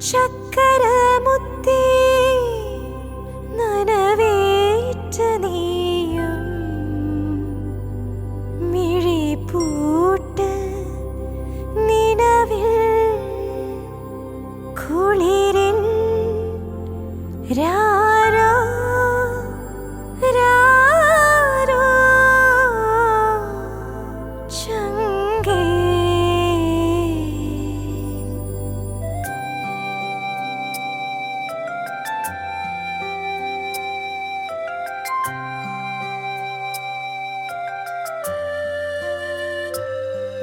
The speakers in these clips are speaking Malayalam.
ചക്കരമുത്തേ നനവേറ്റ നീയും മിഴിപൂട്ട് നിലവിൽ കുളിരിൽ രാരോ രാരോ ചങ്കേ.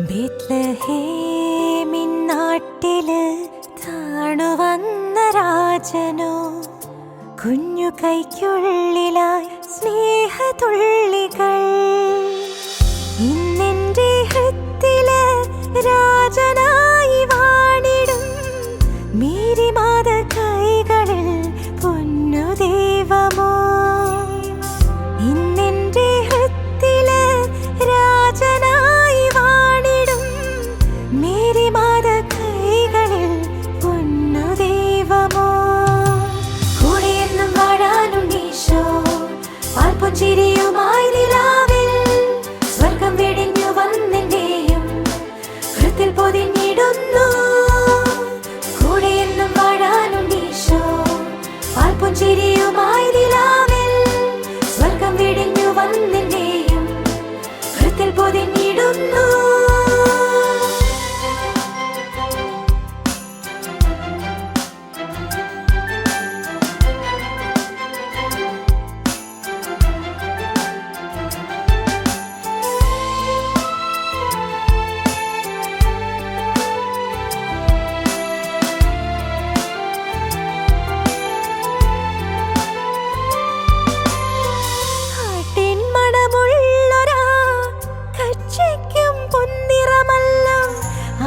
ബേത്ലഹേമിൻ നാട്ടില് താണുവന്ന രാജനോ കുഞ്ഞു കൈക്കുള്ളിലായി സ്നേഹതുള്ളികൾ. ഇന്നെന്റെ ഹൃത്തില് രാജനായി വാണിടും മേരിമാത കൈകളിൽ പൊന്നു ദൈവമോ. ഇന്നെന്റെ ഹൃത്തില് രാജനായി വാണിടും മേരിമാത കൈകളിൽ പൊന്നു ദൈവമോ. കൂടെയെന്നും വാഴാനും ഈശോ പാൽപുഞ്ചിരിയുമായി നിലാവിൽ സ്വർഗം വെടിഞ്ഞു വന്നെന്നെയും ഹൃത്തിൽ പൊതിഞ്ഞിടുന്നു. കൂടെയെന്നും വാഴാനും ഈശോ പാൽപുഞ്ചിരിയുമായി നിലാവിൽ സ്വർഗം വെടിഞ്ഞു വന്നെന്നെയും ഹൃത്തിൽ പൊതിഞ്ഞിടുന്നു.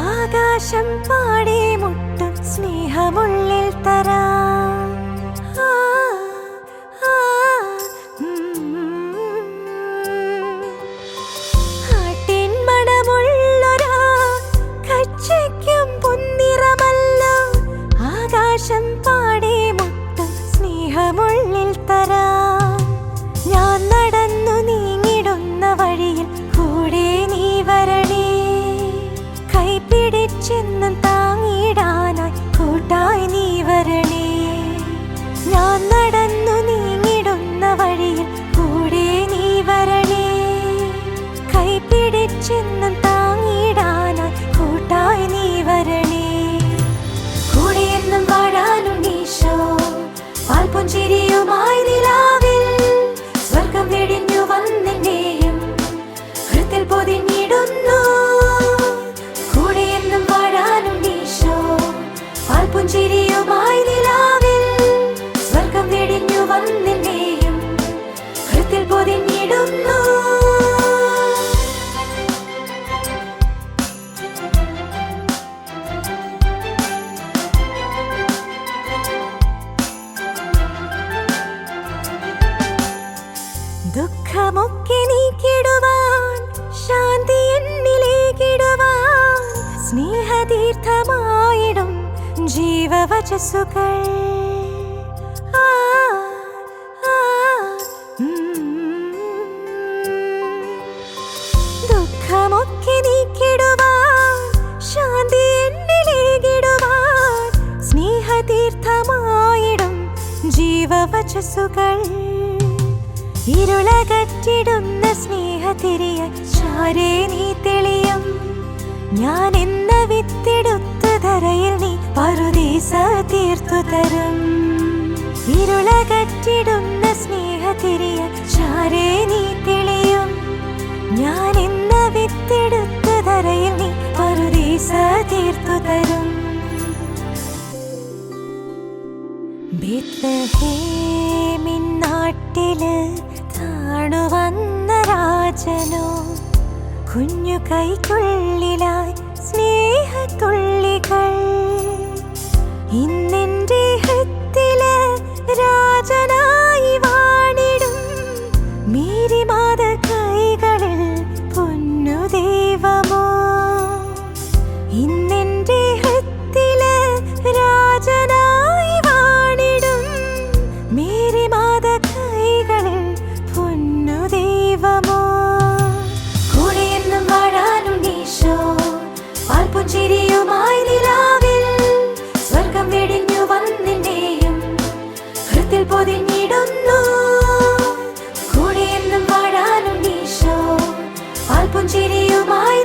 ആകാശം പാടി മുട്ടും സ്നേഹമുള്ളിൽ തരാം. ആട്ടിൻ മണമുള്ളൊരാ കച്ചയ്ക്കും പൊന്നിറമല്ലോ. ആകാശം പാടി മുട്ടും സ്നേഹമുള്ളിൽ തരാം. ഞാൻ നടന്നു നീങ്ങിടുന്ന വഴിയിൽ കൂടെ നീ വരണേ. കൈപിടിച്ചെന്നും താങ്ങിടാനായി കൂട്ടായി നീ വരണേ. ഞാൻ നടന്നു നീങ്ങിടുന്ന വഴിയിൽ കൂടെ നീ വരണേ. കൈപിടിച്ചെന്നും താങ്ങിടാനായി കൂട്ടായി നീ വരണേ. കൂടെയെന്നും വാഴാനും ഈശോ പാൽപുഞ്ചിരിയുമായി നിലാവിൽ സ്വർഗം വെടിഞ്ഞു വന്നെന്നെയും ഹൃത്തിൽ പൊതിഞ്ഞിടുന്നു. പാൽപുഞ്ചിരിയുമായി നിലാവിൽ സ്വർഗം വെടിഞ്ഞു വന്നെന്നെയും ഹൃത്തിൽ പൊതിഞ്ഞിടുന്നു. ദുഃഖമൊക്കെ നീക്കിടുവാൻ ശാന്തി എന്നിലേക്കിടുവാൻ സ്നേഹതീർത്ഥമായിടും ജീവവചസ്സുകൾ. ദുഃഖമൊക്കെ നീക്കിടുവാൻ ശാന്തി എന്നിലേകിടുവാൻ സ്നേഹതീർത്ഥമായിടും ജീവവചസ്സുകൾ. ഇരുളകറ്റിടുന്ന സ്നേഹതിരിയായി ചാരേ നീ തെളിയും. ഞാൻ എന്ന വിത്തെടുത്തു തരയിൽ നീ പറുദീസ തീർത്തു തരും. ഇരുളകറ്റിടുന്ന സ്നേഹതിരിയായി ചാരേ നീ തെളിയും. ഞാൻ എന്ന വിത്തെടുത്തു തരയിൽ നീ പറുദീസ തീർത്തു തരും. ബേത്ലഹേമിൻ നാട്ടില് താണുവന്ന രാജനോ കുഞ്ഞു കൈക്കുള്ളിലായി സ്നേഹത്തുള്ളികൾ. ഇന്നെന്റെ ഹൃത്തില് രാജനായി വാണിടും മേരിമാത കൈകളിൽ പൊന്നു ദൈവമോ. ഇന്നെന്റെ ഹൃത്തില് രാജന മിഴിയുമായി